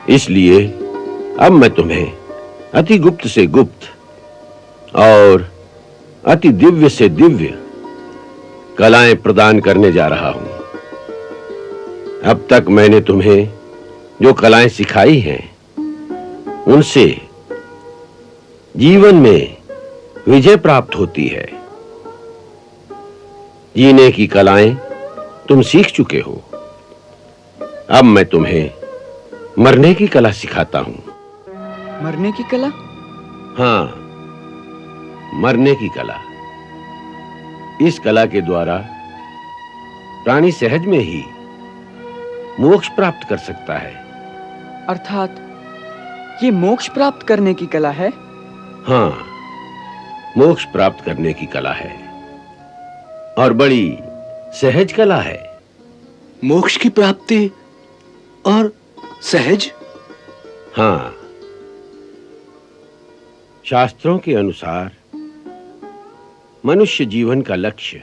इसलिए अब मैं तुम्हें अति गुप्त से गुप्त और अति दिव्य से दिव्य कलाएं प्रदान करने जा रहा हूं। अब तक मैंने तुम्हें जो कलाएं सिखाई हैं, उनसे जीवन में विजय प्राप्त होती है। जीने की कलाएं तुम सीख चुके हो। अब मैं तुम्हें मरने की कला सिखाता हूं। मरने की कला? हां, मरने की कला। इस कला के द्वारा प्राणी सहज में ही मोक्ष प्राप्त कर सकता है। अर्थात ये मोक्ष प्राप्त करने की कला है? हां, मोक्ष प्राप्त करने की कला है और बड़ी सहज कला है। मोक्ष की प्राप्ति और सहज? हां, शास्त्रों के अनुसार मनुष्य जीवन का लक्ष्य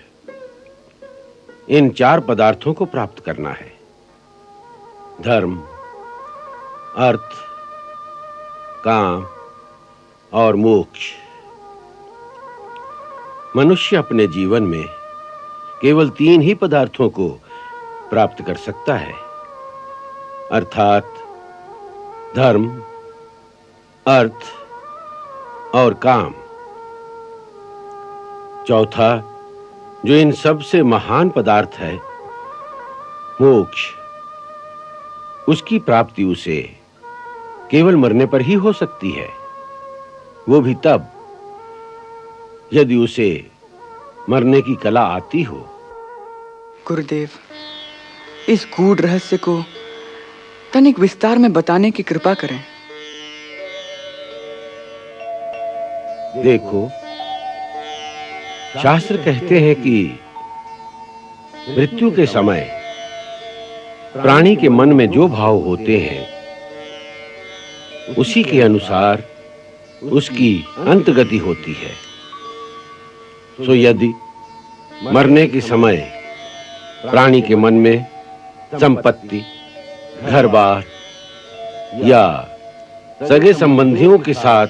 इन 4 पदार्थों को प्राप्त करना है: धर्म, अर्थ, काम और मोक्ष। मनुष्य अपने जीवन में केवल 3 ही पदार्थों को प्राप्त कर सकता है, अर्थात धर्म, अर्थ और काम। चौथा, जो इन सबसे महान पदार्थ है, मोक्ष, उसकी प्राप्ति उसे केवल मरने पर ही हो सकती है, वो भी तब यदि उसे मरने की कला आती हो। गुरुदेव, इस गूढ़ रहस्य को तनिक विस्तार में बताने की कृपा करें। देखो, शास्त्र कहते हैं कि मृत्यु के समय प्राणी के मन में जो भाव होते हैं, उसी के अनुसार उसकी अंतगति होती है। सो यदि मरने के समय प्राणी के मन में संपत्ति, घर-बार या सगे संबंधियों के साथ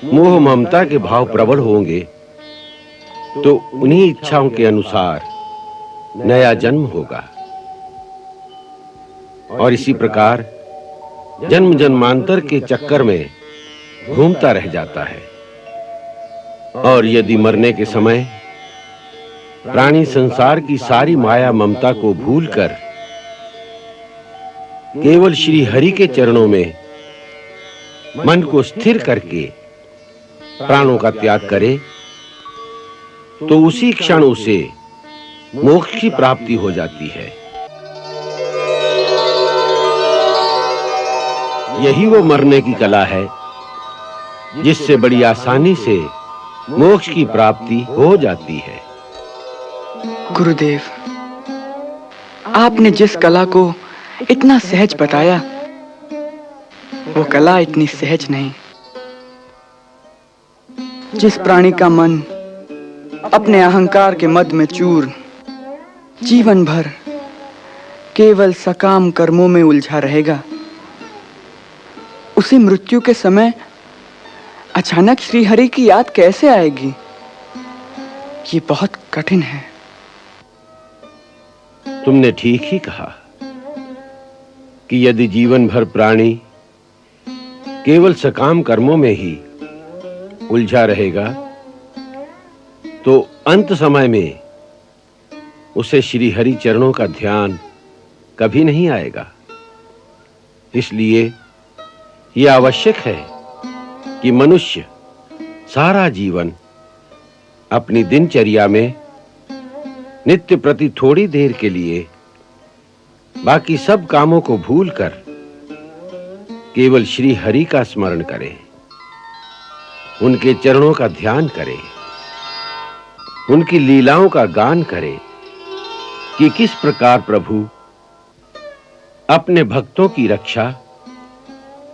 मोह ममता के भाव प्रबल होंगे, तो उन्हीं इच्छाओं के अनुसार नया जन्म होगा और इसी प्रकार जन्म जन्मांतर के चक्कर में घूमता रह जाता है। और यदि मरने के समय प्राणी संसार की सारी माया ममता को भूलकर केवल श्री हरि के चरणों में मन को स्थिर करके प्राणों का त्याग करे, तो उसी क्षण उसे मोक्ष की प्राप्ति हो जाती है। यही वो मरने की कला है जिससे बड़ी आसानी से मोक्ष की प्राप्ति हो जाती है। गुरुदेव, आपने जिस कला को इतना सहज बताया, वो कला इतनी सहज नहीं। जिस प्राणी का मन अपने अहंकार के मद में चूर जीवन भर केवल सकाम कर्मों में उलझा रहेगा, उसे मृत्यु के समय अचानक श्री हरि की याद कैसे आएगी? ये बहुत कठिन है। तुमने ठीक ही कहा कि यदि जीवन भर प्राणी केवल सकाम कर्मों में ही उलझा रहेगा, तो अंत समय में उसे श्री हरि चरणों का ध्यान कभी नहीं आएगा। इसलिए यह आवश्यक है कि मनुष्य सारा जीवन अपनी दिनचर्या में नित्य प्रति थोड़ी देर के लिए बाकी सब कामों को भूलकर केवल श्री हरि का स्मरण करे, उनके चरणों का ध्यान करे, उनकी लीलाओं का गान करे कि किस प्रकार प्रभु अपने भक्तों की रक्षा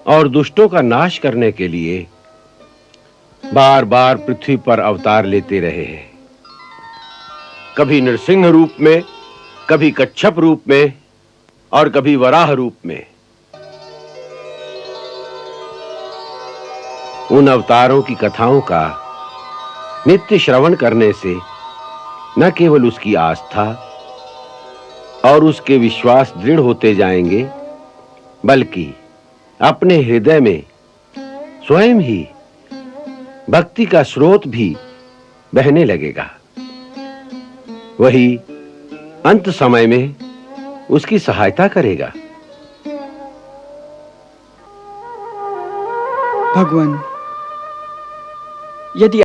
और दुष्टों का नाश करने के लिए बार-बार पृथ्वी पर अवतार लेते रहे हैं। कभी नरसिंह रूप में, कभी कच्छप रूप में और कभी वराह रूप में। उन अवतारों की कथाओं का नित्य श्रवण करने से न केवल उसकी आस्था और उसके विश्वास दृढ़ होते जाएंगे, बल्कि अपने हृदय में स्वयं ही भक्ति का स्रोत भी बहने लगेगा। वही अंत समय में उसकी सहायता करेगा। भगवान, यदि